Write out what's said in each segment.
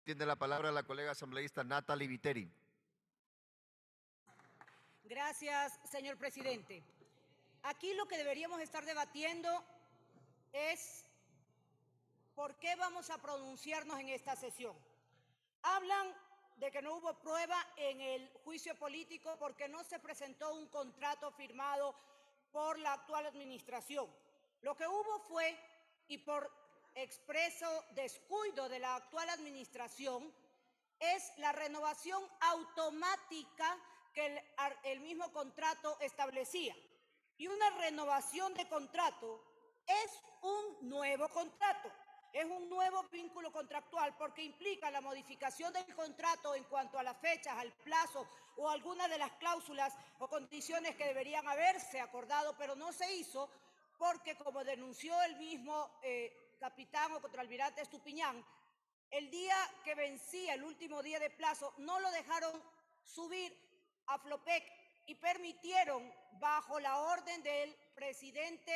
Tiene la palabra la colega asambleísta Natalie Viteri. Gracias, señor presidente. Aquí lo que deberíamos estar debatiendo es por qué vamos a pronunciarnos en esta sesión. Hablan de que no hubo prueba en el juicio político porque no se presentó un contrato firmado por la actual administración. Lo que hubo fue, y por expreso descuido de la actual administración, es la renovación automática que el mismo contrato establecía. Y una renovación de contrato es un nuevo contrato. Es un nuevo vínculo contractual porque implica la modificación del contrato en cuanto a las fechas, al plazo o alguna de las cláusulas o condiciones que deberían haberse acordado, pero no se hizo porque, como denunció el mismo capitán o contraalmirante Estupiñán, el día que vencía el último día de plazo no lo dejaron subir a Flopec y permitieron, bajo la orden del presidente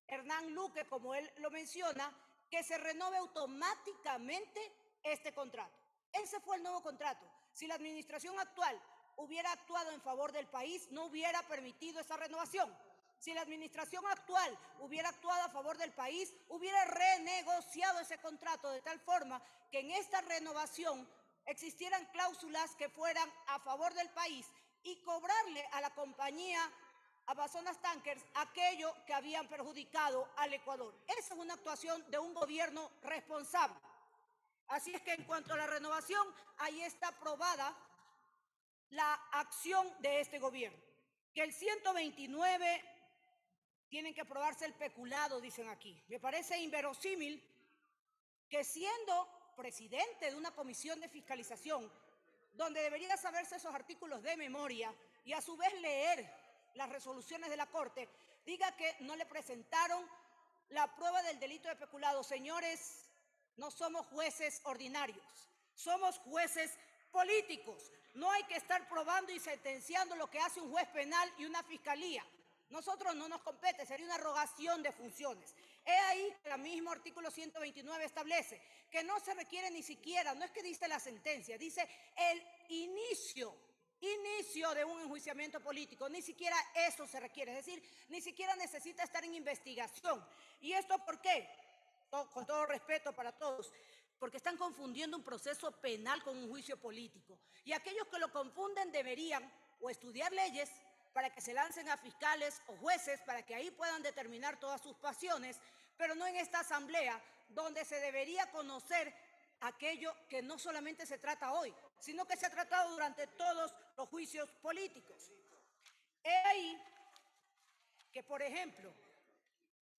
Hernán Luque, como él lo menciona, que se renove automáticamente este contrato. Ese fue el nuevo contrato. Si la administración actual hubiera actuado en favor del país, no hubiera permitido esa renovación. Si la administración actual hubiera actuado a favor del país, hubiera renegociado ese contrato de tal forma que en esta renovación existieran cláusulas que fueran a favor del país y cobrarle a la compañía Amazonas Tankers aquello que habían perjudicado al Ecuador. Esa es una actuación de un gobierno responsable. Así es que en cuanto a la renovación, ahí está aprobada la acción de este gobierno. Que el 129 tienen que aprobarse el peculado, dicen aquí. Me parece inverosímil que siendo presidente de una comisión de fiscalización, donde debería saberse esos artículos de memoria y a su vez leer las resoluciones de la Corte, diga que no le presentaron la prueba del delito de peculado. Señores, no somos jueces ordinarios, somos jueces políticos. No hay que estar probando y sentenciando lo que hace un juez penal y una fiscalía. Nosotros no nos compete, sería una arrogación de funciones. He ahí que el mismo artículo 129 establece que no se requiere ni siquiera, no es que dice la sentencia, dice el inicio de un enjuiciamiento político, ni siquiera eso se requiere, es decir, ni siquiera necesita estar en investigación. ¿Y esto por qué? Con todo respeto para todos, porque están confundiendo un proceso penal con un juicio político. Y aquellos que lo confunden deberían o estudiar leyes para que se lancen a fiscales o jueces para que ahí puedan determinar todas sus pasiones, pero no en esta asamblea donde se debería conocer aquello que no solamente se trata hoy, sino que se ha tratado durante todos los juicios políticos. He ahí que, por ejemplo,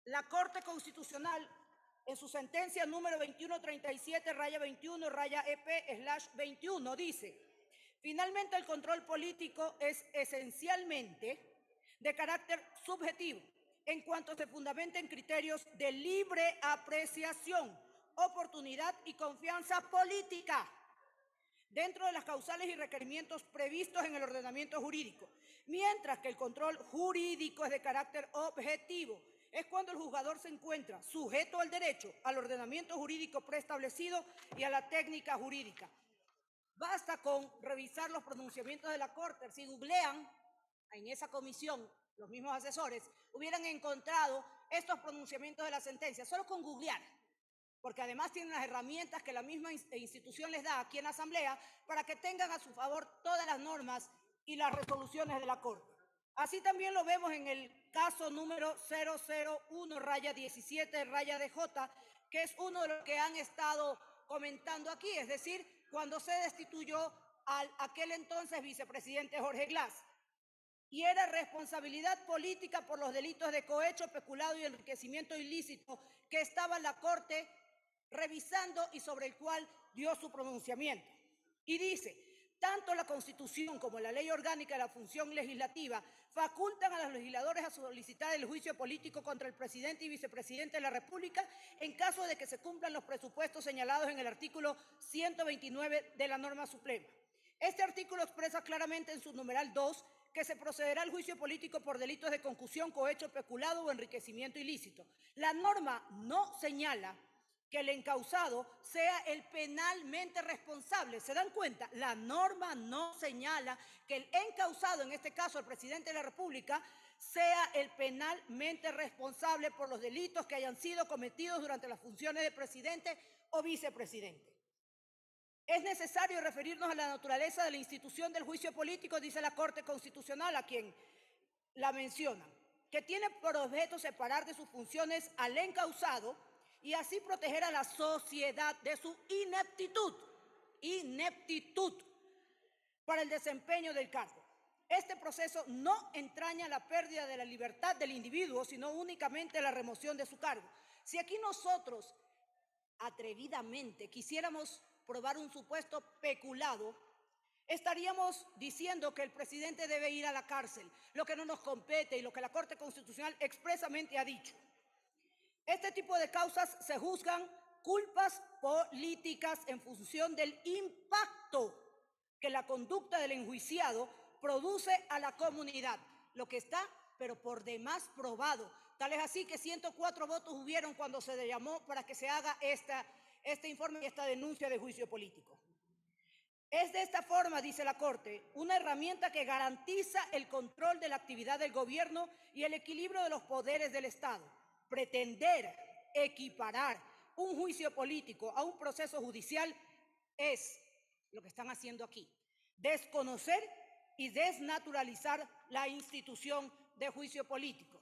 la Corte Constitucional, en su sentencia número 2137-21-EP/21, dice: finalmente, el control político es esencialmente de carácter subjetivo, en cuanto se fundamenta en criterios de libre apreciación, oportunidad y confianza política, dentro de las causales y requerimientos previstos en el ordenamiento jurídico, mientras que el control jurídico es de carácter objetivo. Es cuando el juzgador se encuentra sujeto al derecho, al ordenamiento jurídico preestablecido y a la técnica jurídica. Basta con revisar los pronunciamientos de la Corte. Si googlean en esa comisión, los mismos asesores hubieran encontrado estos pronunciamientos de la sentencia, solo con googlear, porque además tienen las herramientas que la misma institución les da aquí en la Asamblea para que tengan a su favor todas las normas y las resoluciones de la Corte. Así también lo vemos en el caso número 001-17-DJ, que es uno de los que han estado comentando aquí, es decir, cuando se destituyó al aquel entonces vicepresidente Jorge Glass. Y era responsabilidad política por los delitos de cohecho, peculado y enriquecimiento ilícito que estaba en la Corte revisando y sobre el cual dio su pronunciamiento. Y dice: tanto la Constitución como la Ley Orgánica de la Función Legislativa facultan a los legisladores a solicitar el juicio político contra el presidente y vicepresidente de la República en caso de que se cumplan los presupuestos señalados en el artículo 129 de la norma suprema. Este artículo expresa claramente en su numeral 2 que se procederá al juicio político por delitos de concusión, cohecho, peculado o enriquecimiento ilícito. La norma no señala que el encausado sea el penalmente responsable. ¿Se dan cuenta? La norma no señala que el encausado, en este caso el presidente de la República, sea el penalmente responsable por los delitos que hayan sido cometidos durante las funciones de presidente o vicepresidente. Es necesario referirnos a la naturaleza de la institución del juicio político, dice la Corte Constitucional, a quien la menciona, que tiene por objeto separar de sus funciones al encausado y así proteger a la sociedad de su ineptitud para el desempeño del cargo. Este proceso no entraña la pérdida de la libertad del individuo, sino únicamente la remoción de su cargo. Si aquí nosotros atrevidamente quisiéramos probar un supuesto peculado, estaríamos diciendo que el presidente debe ir a la cárcel, lo que no nos compete y lo que la Corte Constitucional expresamente ha dicho. Este tipo de causas se juzgan culpas políticas en función del impacto que la conducta del enjuiciado produce a la comunidad, lo que está, pero por demás probado. Tal es así que 104 votos hubieron cuando se le llamó para que se haga este informe y esta denuncia de juicio político. Es de esta forma, dice la Corte, una herramienta que garantiza el control de la actividad del gobierno y el equilibrio de los poderes del Estado. Pretender equiparar un juicio político a un proceso judicial es lo que están haciendo aquí. Desconocer y desnaturalizar la institución de juicio político.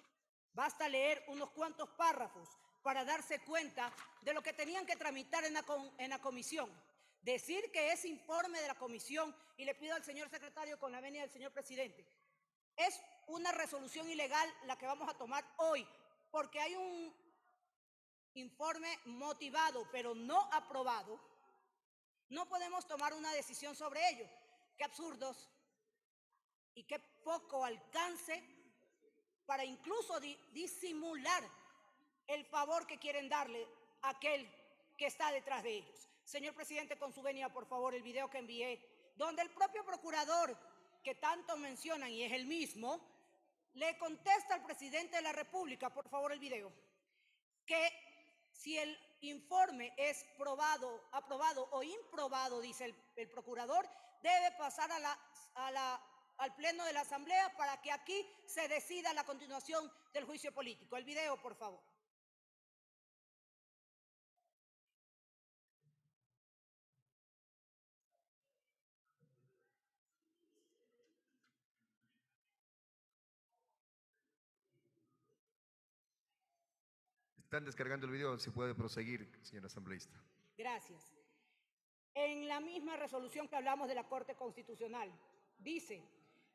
Basta leer unos cuantos párrafos para darse cuenta de lo que tenían que tramitar en la comisión. Decir que ese informe de la comisión, y le pido al señor secretario con la venia del señor presidente, es una resolución ilegal la que vamos a tomar hoy, porque hay un informe motivado pero no aprobado. No podemos tomar una decisión sobre ello. Qué absurdos y qué poco alcance para incluso disimular el favor que quieren darle a aquel que está detrás de ellos. Señor presidente, con su venia, por favor, el video que envié, donde el propio procurador, que tanto mencionan y es el mismo, le contesta al presidente de la República, por favor, el video, que si el informe es aprobado o improbado, dice el procurador, debe pasar al Pleno de la Asamblea para que aquí se decida la continuación del juicio político. El video, por favor. Están descargando el video, se puede proseguir, señor asambleísta. Gracias. En la misma resolución que hablamos de la Corte Constitucional, dice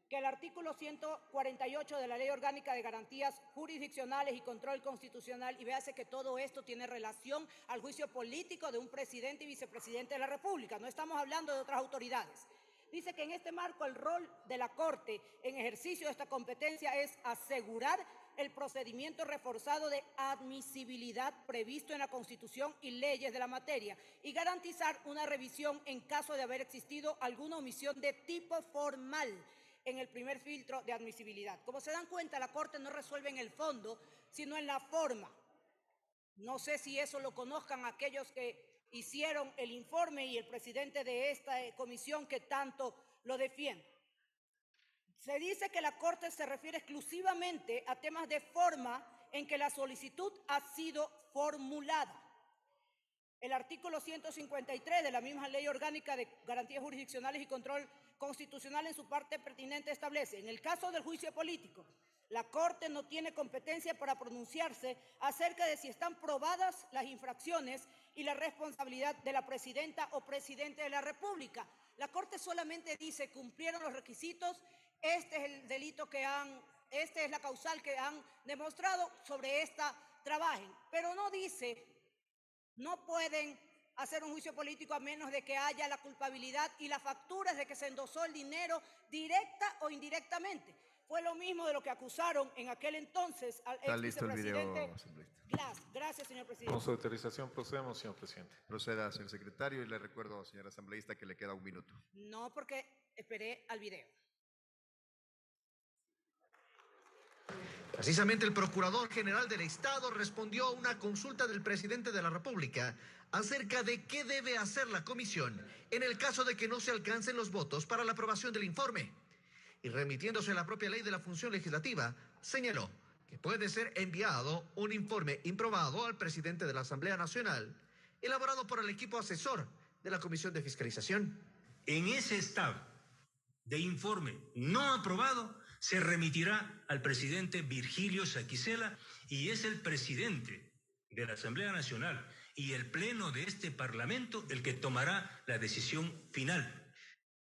que el artículo 148 de la Ley Orgánica de Garantías Jurisdiccionales y Control Constitucional, y véase que todo esto tiene relación al juicio político de un presidente y vicepresidente de la República, no estamos hablando de otras autoridades. Dice que en este marco el rol de la Corte en ejercicio de esta competencia es asegurar el procedimiento reforzado de admisibilidad previsto en la Constitución y leyes de la materia y garantizar una revisión en caso de haber existido alguna omisión de tipo formal en el primer filtro de admisibilidad. Como se dan cuenta, la Corte no resuelve en el fondo, sino en la forma. No sé si eso lo conozcan aquellos que hicieron el informe y el presidente de esta comisión que tanto lo defiende. Se dice que la Corte se refiere exclusivamente a temas de forma en que la solicitud ha sido formulada. El artículo 153 de la misma Ley Orgánica de Garantías Jurisdiccionales y Control Constitucional en su parte pertinente establece: en el caso del juicio político, la Corte no tiene competencia para pronunciarse acerca de si están probadas las infracciones y la responsabilidad de la presidenta o presidente de la República. La Corte solamente dice: cumplieron los requisitos, este es el delito esta es la causal que han demostrado, sobre esta trabajen. Pero no dice, no pueden hacer un juicio político a menos de que haya la culpabilidad y las facturas de que se endosó el dinero directa o indirectamente. Fue lo mismo de lo que acusaron en aquel entonces al ex vicepresidente Glass. Gracias, señor presidente. Con su autorización procedemos, señor presidente. Proceda, señor secretario, y le recuerdo, señor asambleísta, que le queda 1 minuto. No, porque esperé al video. Precisamente el Procurador General del Estado respondió a una consulta del presidente de la República acerca de qué debe hacer la comisión en el caso de que no se alcancen los votos para la aprobación del informe. Y remitiéndose a la propia ley de la función legislativa, señaló que puede ser enviado un informe improbado al presidente de la Asamblea Nacional, elaborado por el equipo asesor de la Comisión de Fiscalización. En ese estado de informe no aprobado, se remitirá al presidente Virgilio Saquicela y es el presidente de la Asamblea Nacional y el Pleno de este Parlamento el que tomará la decisión final.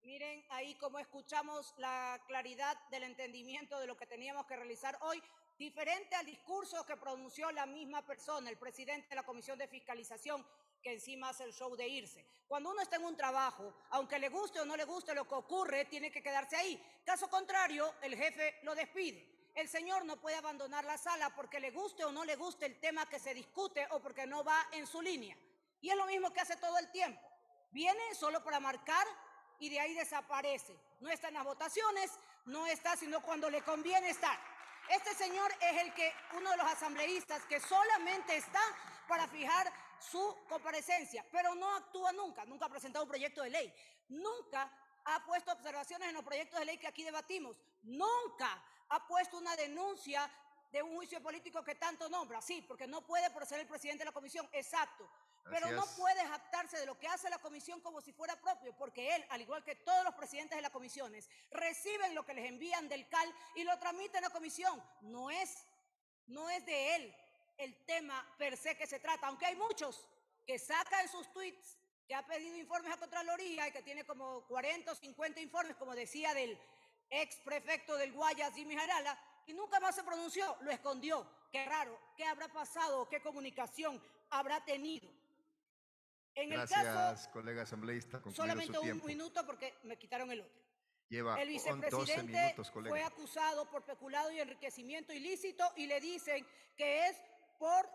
Miren ahí cómo escuchamos la claridad del entendimiento de lo que teníamos que realizar hoy, diferente al discurso que pronunció la misma persona, el presidente de la Comisión de Fiscalización, que encima hace el show de irse. Cuando uno está en un trabajo, aunque le guste o no le guste lo que ocurre, tiene que quedarse ahí. Caso contrario, el jefe lo despide. El señor no puede abandonar la sala porque le guste o no le guste el tema que se discute o porque no va en su línea. Y es lo mismo que hace todo el tiempo. Viene solo para marcar y de ahí desaparece. No está en las votaciones, no está sino cuando le conviene estar. Este señor es uno de los asambleístas que solamente está para fijar su comparecencia, pero no actúa nunca ha presentado un proyecto de ley, nunca ha puesto observaciones en los proyectos de ley que aquí debatimos, nunca ha puesto una denuncia de un juicio político que tanto nombra, sí, porque no puede por ser el presidente de la comisión, exacto, pero no puede jactarse de lo que hace la comisión como si fuera propio, porque él, al igual que todos los presidentes de las comisiones, reciben lo que les envían del CAL y lo tramiten a la comisión. No es de él el tema per se que se trata, aunque hay muchos que sacan sus tweets, que ha pedido informes a Contraloría y que tiene como 40 o 50 informes, como decía, del ex prefecto del Guayas, Jimmy Jarala, y nunca más se pronunció, lo escondió. Qué raro, ¿qué habrá pasado? ¿Qué comunicación habrá tenido? Gracias, colega asambleísta. Solamente un minuto porque me quitaron el otro. Lleva el vicepresidente 12 minutos, colega. Fue acusado por peculado y enriquecimiento ilícito y le dicen que es por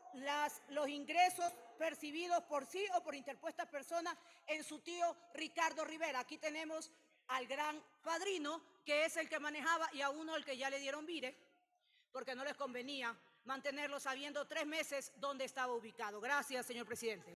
los ingresos percibidos por sí o por interpuestas personas en su tío Ricardo Rivera. Aquí tenemos al gran padrino, que es el que manejaba, y a uno el que ya le dieron vire, porque no les convenía mantenerlo sabiendo 3 meses dónde estaba ubicado. Gracias, señor presidente.